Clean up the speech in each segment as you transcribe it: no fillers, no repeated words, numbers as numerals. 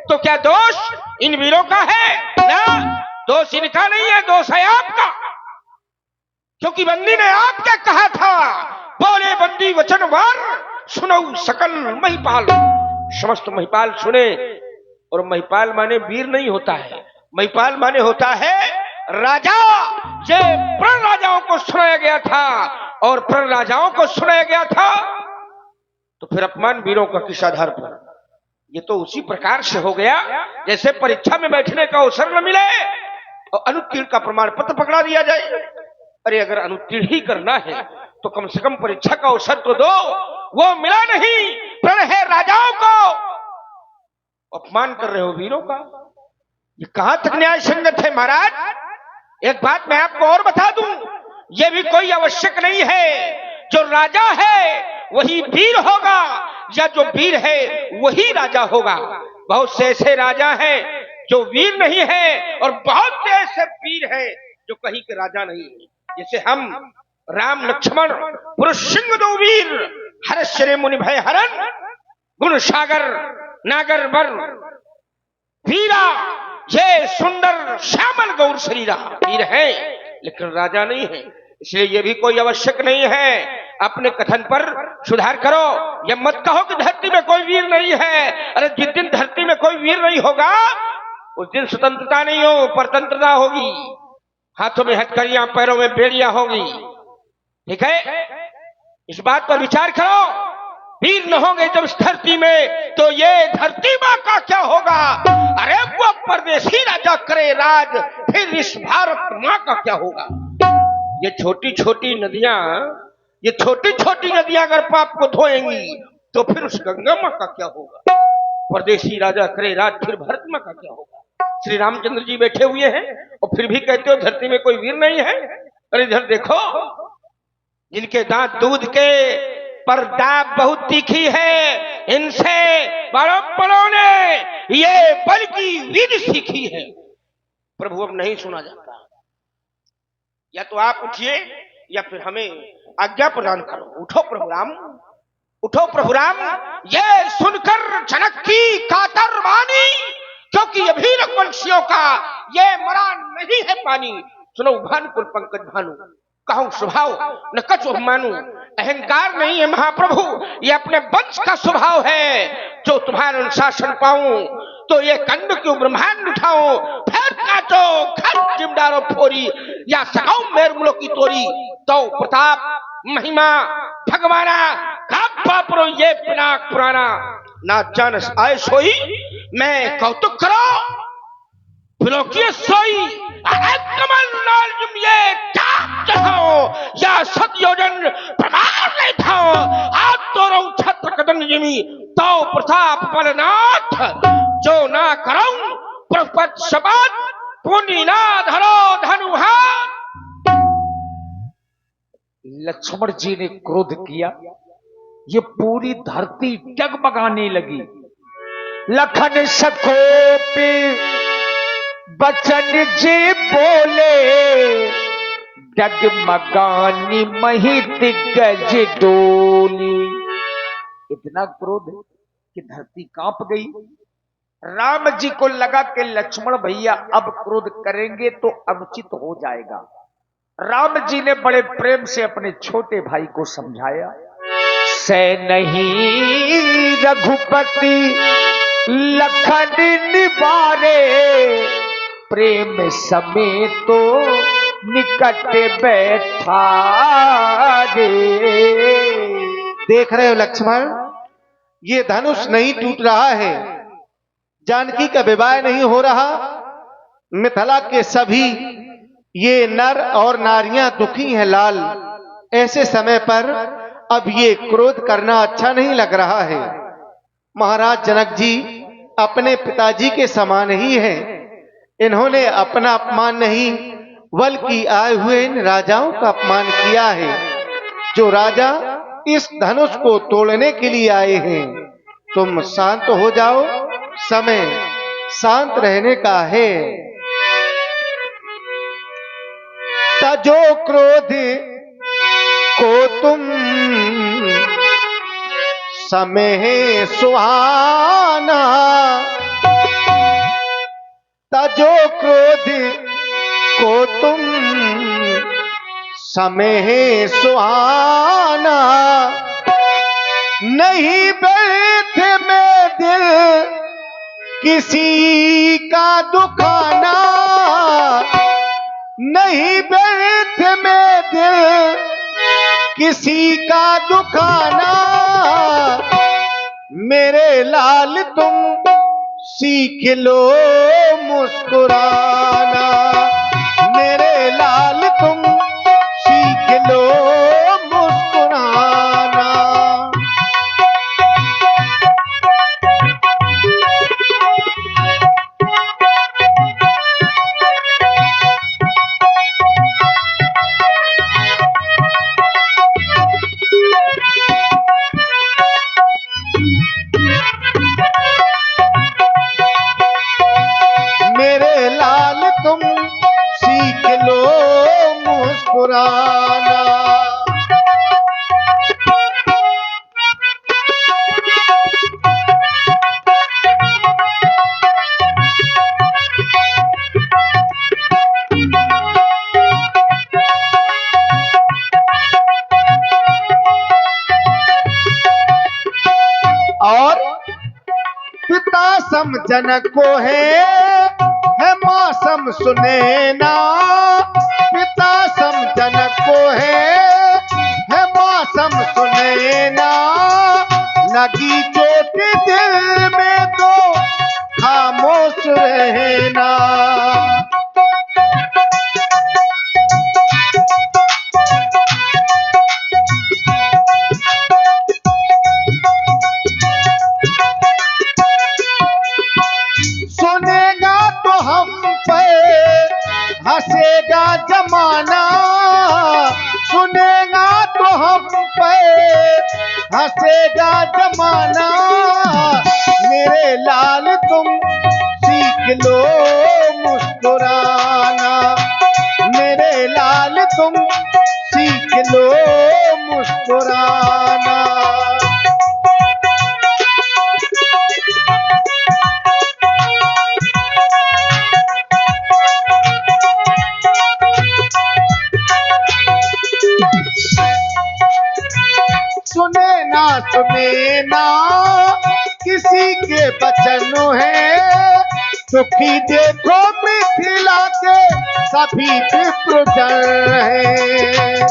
तो क्या दोष इन वीरों का है? ना, दोष इनका नहीं है, दोष है आपका। क्योंकि बंदी ने आपके कहा था, बोले बंदी वचन वार, सुनो सकल महिपाल। समस्त महिपाल सुने। और महिपाल माने वीर नहीं होता है, महिपाल माने होता है राजा। ये प्रण राजाओं को सुनाया गया था, और प्रण राजाओं को सुनाया गया था, तो फिर अपमान वीरों का किस आधार पर? ये तो उसी प्रकार से हो गया जैसे परीक्षा में बैठने का अवसर न मिले और अनुत्तीर्ण का प्रमाण पत्र पकड़ा दिया जाए। अरे अगर अनुत्तीर्ण ही करना है तो कम से कम परीक्षा का अवसर तो दो, वो मिला नहीं। प्रण है राजाओं को, अपमान कर रहे हो वीरों का। ये कहां तक न्याय संगत है महाराज? एक बात मैं आपको और बता दूं, ये भी कोई आवश्यक नहीं है जो राजा है वही वीर होगा, या जो वीर है वही राजा होगा। बहुत से ऐसे राजा हैं जो वीर नहीं है, और बहुत से ऐसे वीर हैं जो कहीं के राजा नहीं है। जैसे हम राम लक्ष्मण पुरुष सिंह दो वीर, हर्ष मुनि भय हरण, गुण सागर नागर वर वीरा, ये सुंदर श्यामल गौर शरीरा वीर है, लेकिन राजा नहीं है। इसलिए यह भी कोई आवश्यक नहीं है। अपने कथन पर सुधार करो। यह मत कहो कि धरती में कोई वीर नहीं है। अरे जिस दिन धरती में कोई वीर नहीं होगा उस दिन स्वतंत्रता नहीं हो, परतंत्रता होगी। हाथों में हथकड़ियां, पैरों में बेड़ियां होगी। ठीक है, इस बात पर विचार करो। वीर न होंगे जब इस धरती में, तो ये धरती मां का क्या होगा? अरे वो परदेशी राजा करे राज, फिर इस भारत मां का क्या होगा? ये छोटी छोटी नदियां अगर पाप को धोएंगी तो फिर उस गंगा मां का क्या होगा? परदेशी राजा करे राज, फिर भारत मां का क्या होगा? श्री रामचंद्र जी बैठे हुए हैं और फिर भी कहते हो धरती में कोई वीर नहीं है। अरे इधर देखो, जिनके दांत दूध के पर दाब बहुत तीखी है, इनसे बड़ों ने ये बल की विधि सीखी है। प्रभु अब नहीं सुना जाता। या तो आप उठिए या फिर हमें आज्ञा प्रदान करो। उठो प्रभु राम, उठो प्रभु राम। ये सुनकर जनक की कातर वाणी, क्योंकि अभी रघुवंशियों का ये मरा नहीं है पानी। सुनो भानुकुल पंकज भानु, कहूं स्वभाव न कछु मानू। अहंकार नहीं है महाप्रभु, ये अपने वंश का स्वभाव है। जो तुम्हारा अनुशासन पाऊं तो ये कंड क्यों ब्रह्मांड उठाओ। फिर काटो खट जिमडारो फोरी, या सगाओ मेरमुलो की तोरी। तो प्रताप महिमा भगवाना का पापरो ये पिनाक पुराना। ना जानस आय सोई मैं कौतुक करो, बिलोकिय सोई कमल नाल जुम ये टाप चढ़ाओ, या सतयोजन प्रमाण नहीं थाओ। आप तो रहो छत्र कदम जिमी, तो प्रताप बलनाथ जो ना करो प्रपत शपथ, पुण्य ना धरो धनुहाथ। लक्ष्मण जी ने क्रोध किया, ये पूरी धरती डगमगाने लगी। लखन सकोपी बचन जी बोले, डगमगानी मही दिग्गज डोली। इतना क्रोध कि धरती कांप गई। राम जी को लगा कि लक्ष्मण भैया अब क्रोध करेंगे तो अनुचित हो जाएगा। राम जी ने बड़े प्रेम से अपने छोटे भाई को समझाया। से नहीं रघुपति लखन निवारे, प्रेम समेत तो निकट बैठा रे। देख रहे हो लक्ष्मण, ये धनुष नहीं टूट रहा है, जानकी का विवाह नहीं हो रहा। मिथिला के सभी ये नर और नारियां दुखी हैं लाल। ऐसे समय पर अब ये क्रोध करना अच्छा नहीं लग रहा है। महाराज जनक जी अपने पिताजी के समान ही हैं। इन्होंने अपना अपमान नहीं बल्कि आए हुए इन राजाओं का अपमान किया है, जो राजा इस धनुष को तोड़ने के लिए आए हैं। तुम शांत हो जाओ, समय शांत रहने का है। तजो क्रोध को तुम समय सुहाना, तजो क्रोध को तुम समय सुहाना, नहीं व्यर्थ में दिल किसी का दुखाना, नहीं व्यर्थ में दिल किसी का दुखाना, मेरे लाल तुम सीख लो मुस्कुराना, मेरे लाल तुम सीख लो मुस्कुराना। मेरे लाल तुम सीख लो मुस्कुराना। और पिता सम जनक को है मौसम सुने ना, पिता सम जनक को है मौसम सुने ना, लगी चोट दिल में तो खामोश रहना। सुनेगा तो हम पे हंसेगा जमाना, सुनेगा तो हम पे हंसेगा जमाना, मेरे लाल तुम सीख लो मुस्कुराना, मेरे लाल तुम सीख लो मुस्कुराना। सुने ना किसी के बचन है, दुखी देखो मिथिला के सभी विप्रजन है।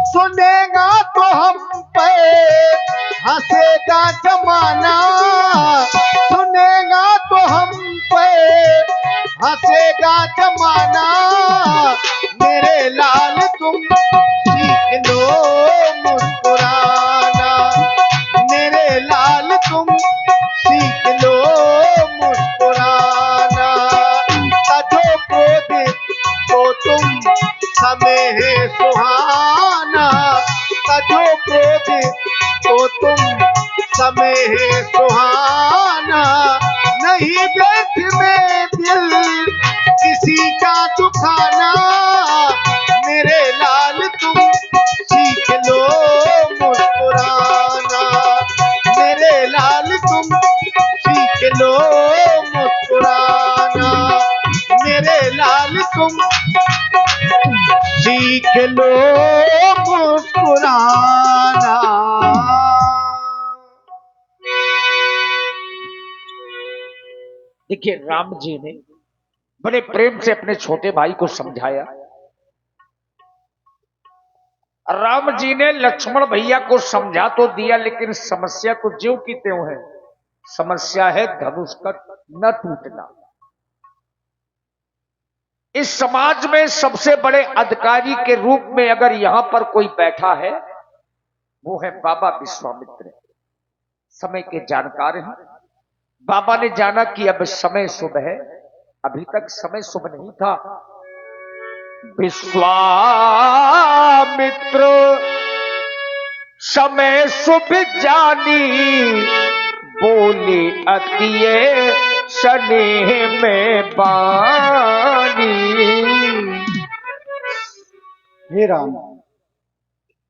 सुनेगा तो हम पे हंसेगा जमाना, सुनेगा तो हम पे हंसेगा जमाना, मेरे लाल तुम सीख लो मुस्कुराना, मेरे लाल तुम सीख लो मुस्कुराना। तजो क्रोध तो तुम समय है सुहाना, तजो क्रोध तो तुम समय है सुहाना, नहीं व्यर्थ में दिल किसी का दुखाना, मेरे लाल तुम सीख लो मुस्कुराना, मेरे लाल तुम सीख लो मुस्कुराना, मेरे लाल तुम सीख लो मुस्कुराना। देखिए, राम जी ने बड़े प्रेम से अपने छोटे भाई को समझाया। राम जी ने लक्ष्मण भैया को समझा तो दिया, लेकिन समस्या तो ज्यों की त्यों है। समस्या है धनुष का न टूटना। इस समाज में सबसे बड़े अधिकारी के रूप में अगर यहां पर कोई बैठा है, वो है बाबा विश्वामित्र। समय के जानकार हैं। बाबा ने जाना कि अब समय शुभ है। अभी तक समय शुभ नहीं था। विश्वामित्र समय शुभ जानी, बोले अतिये स्नेह में बानी। हे राम,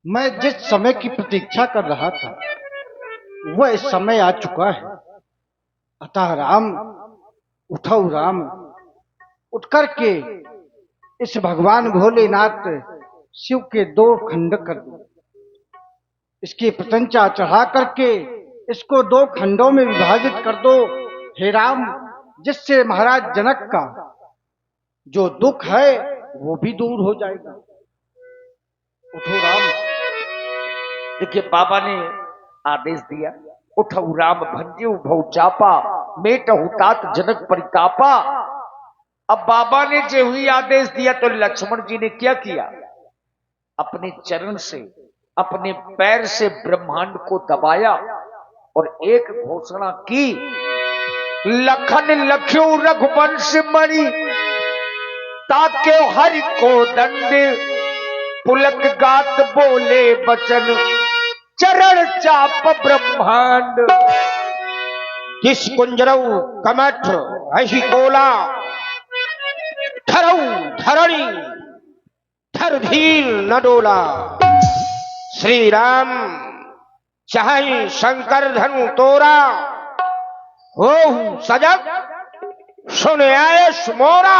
मैं जिस समय की प्रतीक्षा कर रहा था वह इस समय आ चुका है। अतः राम, उठो राम, उठ करके इस भगवान भोलेनाथ शिव के 2 खंड कर दो। इसकी प्रत्यंचा चढ़ा करके इसको 2 खंडों में विभाजित कर दो हे राम, जिससे महाराज जनक का जो दुख है वो भी दूर हो जाएगा। उठो राम। देखिए बाबा ने आदेश दिया, उठऊ राम भंजू भौ चापा, मेटहु तात जनक परितापा। अब बाबा ने जो हुई आदेश दिया तो लक्ष्मण जी ने क्या किया? अपने चरण से, अपने पैर से ब्रह्मांड को दबाया और एक घोषणा की, लखन लख्यो रघुवंश मणि, ताक्यो हरि को दंड, पुलक गात बोले बचन, चरण चाप ब्रह्मांड। किस कुंजरऊ कमठ ऐसी कोला, धरऊ धरणी धर धीर न डोला। श्री राम चाहे शंकर धनु तोरा, हो सजग सुन आयस मोरा।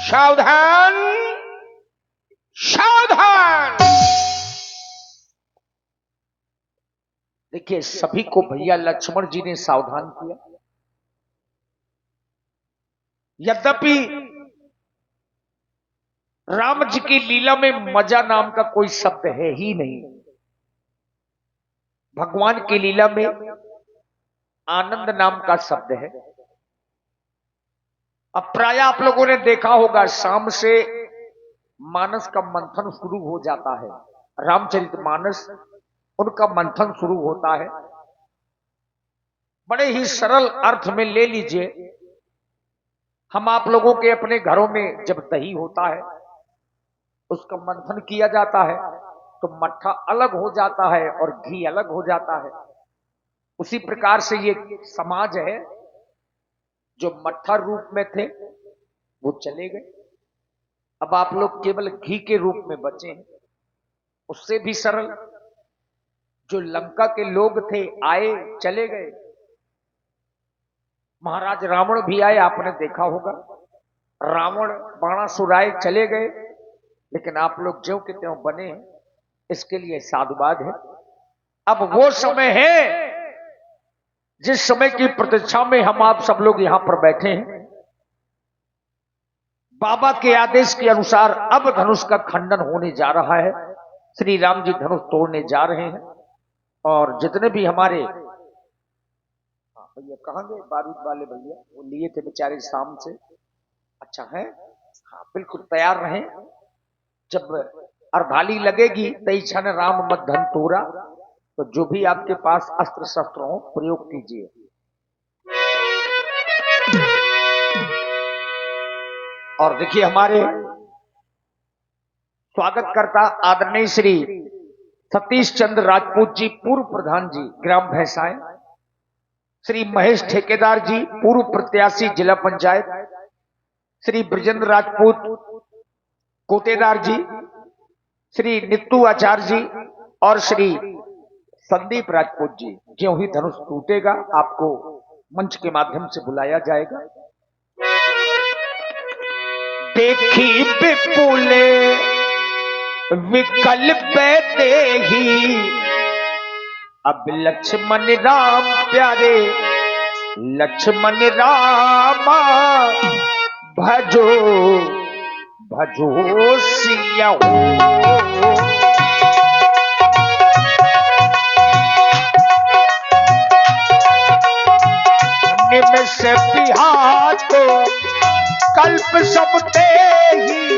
सावधान सावधान। देखिए सभी को भैया लक्ष्मण जी ने सावधान किया। यद्यपि राम जी की लीला में मजा नाम का कोई शब्द है ही नहीं। भगवान की लीला में आनंद नाम का शब्द है। अब प्राय आप लोगों ने देखा होगा, शाम से मानस का मंथन शुरू हो जाता है। रामचरितमानस उनका मंथन शुरू होता है। बड़े ही सरल अर्थ में ले लीजिए, हम आप लोगों के अपने घरों में जब दही होता है उसका मंथन किया जाता है तो मट्ठा अलग हो जाता है और घी अलग हो जाता है। उसी प्रकार से ये समाज है, जो मट्ठा रूप में थे वो चले गए, अब आप लोग केवल घी के रूप में बचे हैं। उससे भी सरल, जो लंका के लोग थे आए चले गए। महाराज रावण भी आए, आपने देखा होगा, रावण बाणासुर आए चले गए, लेकिन आप लोग ज्यों के त्यों बने हैं, इसके लिए साधुवाद है। अब वो समय है जिस समय की प्रतीक्षा में हम आप सब लोग यहां पर बैठे हैं। बाबा के आदेश के अनुसार अब धनुष का खंडन होने जा रहा है। श्री राम जी धनुष तोड़ने जा रहे हैं और जितने भी हमारे भैया कहाँ गए बारूद वाले भैया, वो लिए थे बेचारे शाम से। अच्छा है, हाँ बिल्कुल तैयार रहें। जब अर्धाली लगेगी तई क्षण राम मत धन तोरा, तो जो भी आपके पास अस्त्र शस्त्र हो प्रयोग कीजिए। और देखिए हमारे स्वागतकर्ता आदरणीय श्री सतीश चंद्र राजपूत जी, पूर्व प्रधान जी ग्राम भैंसाएं, श्री महेश ठेकेदार जी, पूर्व प्रत्याशी जिला पंचायत, श्री ब्रजेंद्र राजपूत कोटेदार जी, श्री नित्तू आचार्य जी और श्री संदीप राजपूत जी। ज्यों ही धनुष टूटेगा आपको मंच के माध्यम से बुलाया जाएगा। देखी विपुले विकल्प देही, अब लक्ष्मण राम प्यारे लक्ष्मण रामा, भजो भजो सिया हो। निमिष बिहातो कल्प सब ही,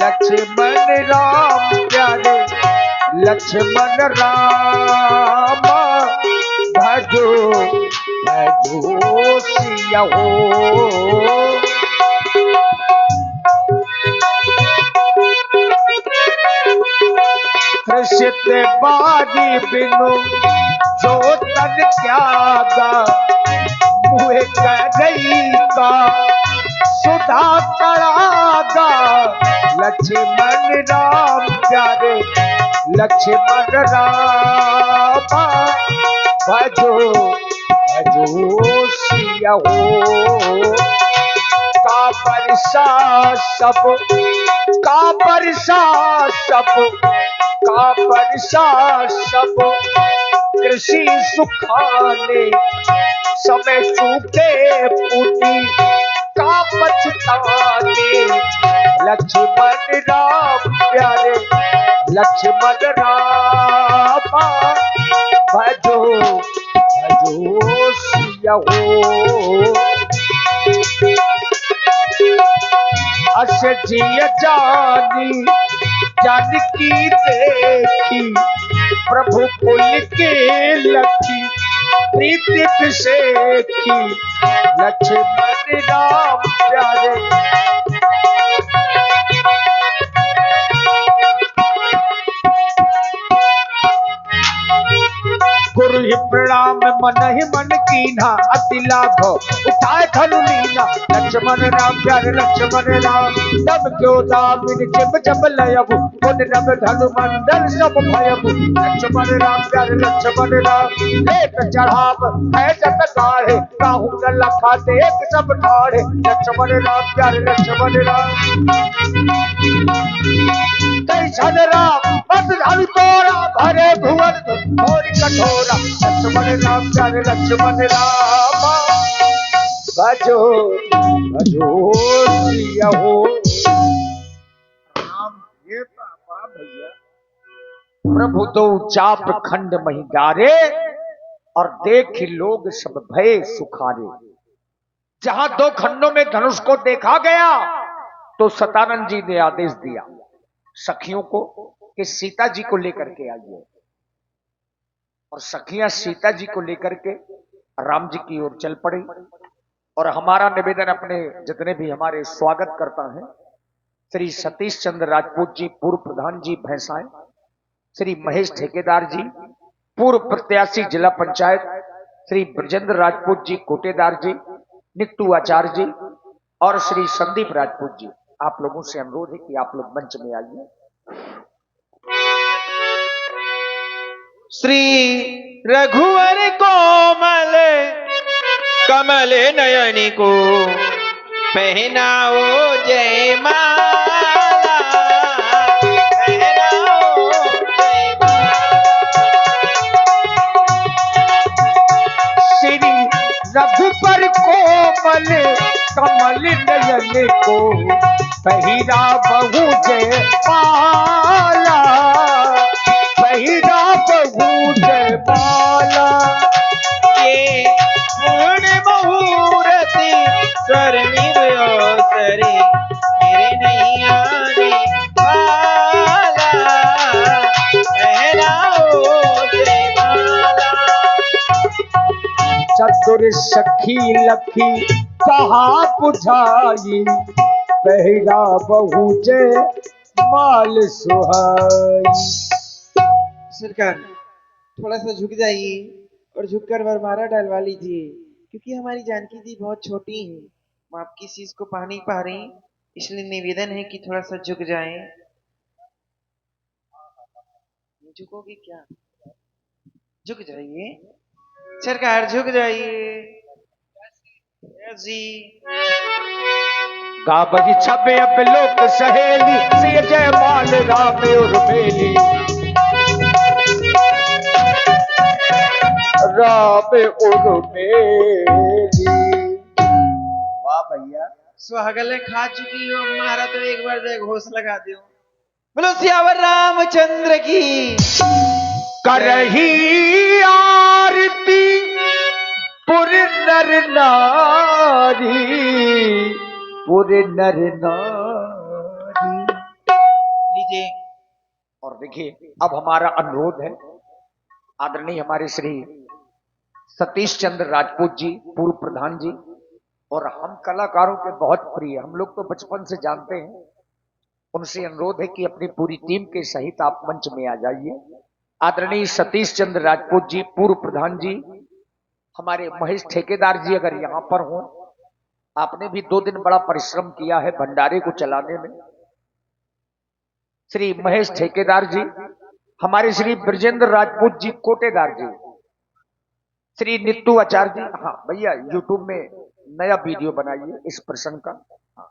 लक्ष्मण राम प्यारे लक्ष्मण राम, भजो भजो सिया हो। कृष्ण बारी बिनु जो तन त्यागा, मुहे कई का सुधा करागा, लक्ष्मण राम प्यारे लक्ष्मण रामा भजो भजो सिया हो का बरसा सब का बरसा सब का बरसा सब कृषि सुखाने समय चूके पुनी का पछताने लक्ष्मण राम प्यारे लक्ष्मण रामा भजो भजो सिया हो अस जिय जानी जानकी देखी प्रभु पुल के लखी प्रीति सेखी लक्ष्मण राम प्यारे गुरु ही प्रणाम मन ही मन कीना अति लाभ उठाए धनु लीना लक्ष्मण राम प्यारे लक्ष्मण राम तब क्यों दामिन चिम जब लयबु पुन रब धनु मंडल सब भयबु लक्ष्मण राम प्यारे लक्ष्मण राम एक चढ़ाव है जत गाढ़े काहू न लखा देख सब ठाढ़े लक्ष्मण राम प्यारे लक्ष्मण राम कैसन राम बस धनु तोरा भरे भुवन थोड़ी कठोरा लक्ष्मण राम प्यारे लक्ष्मण रामा भजो भजो सिया हो राम हे पापा भैया प्रभु दो चाप खंड मही डारे और देख लोग सब भय सुखारे। जहां दो खंडों में धनुष को देखा गया तो सतानंद जी ने आदेश दिया सखियों को कि सीता जी को लेकर के आइए और सखियां सीता जी को लेकर के राम जी की ओर चल पड़ी। और हमारा निवेदन अपने जितने भी हमारे स्वागत करता है श्री सतीश चंद्र राजपूत जी पूर्व प्रधान जी भैंसाएं, श्री महेश ठेकेदार जी पूर्व प्रत्याशी जिला पंचायत, श्री ब्रजेंद्र राजपूत जी कोटेदार जी, निट्टू आचार्य जी और श्री संदीप राजपूत जी, आप लोगों से अनुरोध है कि आप लोग मंच में आइए। श्री रघुवर कोमल कमल नयनी को पहनाओ जय माला, पहनाओ जय श्री रघुवर कोमल कमल नयन को पहिरा बहु जय माला, पहिरा बहु जय माला। ये पूर्ण मुहूर्ति स्वर्णिम अवसरे मेरे नहीं आने वाला, पहनाओ जय माला। चतुर सखी लखी कहा बुझाई, पहिरा बहु जय माल सुहाई। सरकार थोड़ा सा झुक जाइए और झुककर वरमाला डलवा लीजिए, क्योंकि हमारी जानकी जी बहुत छोटी हैं, वो आपकी चीज को पा नहीं पा रही, इसलिए निवेदन है कि थोड़ा सा झुक जाएं। झुकोगे क्या? झुक जाइए सरकार, झुक जाइए जी। गा बगीचा में अब लोक सहेली, सिय जय माल राम और बेली, राम और बेली। वाह भैया, सुहागले खा चुकी हो, हमारा तो एक बार जो घोष लगा दो। बोलो सियावर रामचंद्र की। करही आरती पुर नर नारी, पुर नर नारी। लीजिए। और देखिए अब हमारा अनुरोध है, आदरणीय हमारे श्री सतीश चंद्र राजपूत जी पूर्व प्रधान जी, और हम कलाकारों के बहुत प्रिय, हम लोग तो बचपन से जानते हैं, उनसे अनुरोध है कि अपनी पूरी टीम के सहित आप मंच में आ जाइए। आदरणीय सतीश चंद्र राजपूत जी पूर्व प्रधान जी, हमारे महेश ठेकेदार जी अगर यहाँ पर हो, आपने भी 2 दिन बड़ा परिश्रम किया है भंडारे को चलाने में, श्री महेश ठेकेदार जी, हमारे श्री ब्रजेंद्र राजपूत जी कोटेदार जी, श्री नित्तू आचार्य जी। हाँ भैया, यूट्यूब में नया वीडियो बनाइए इस प्रसंग का। हाँ।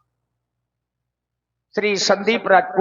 श्री संदीप राजपूत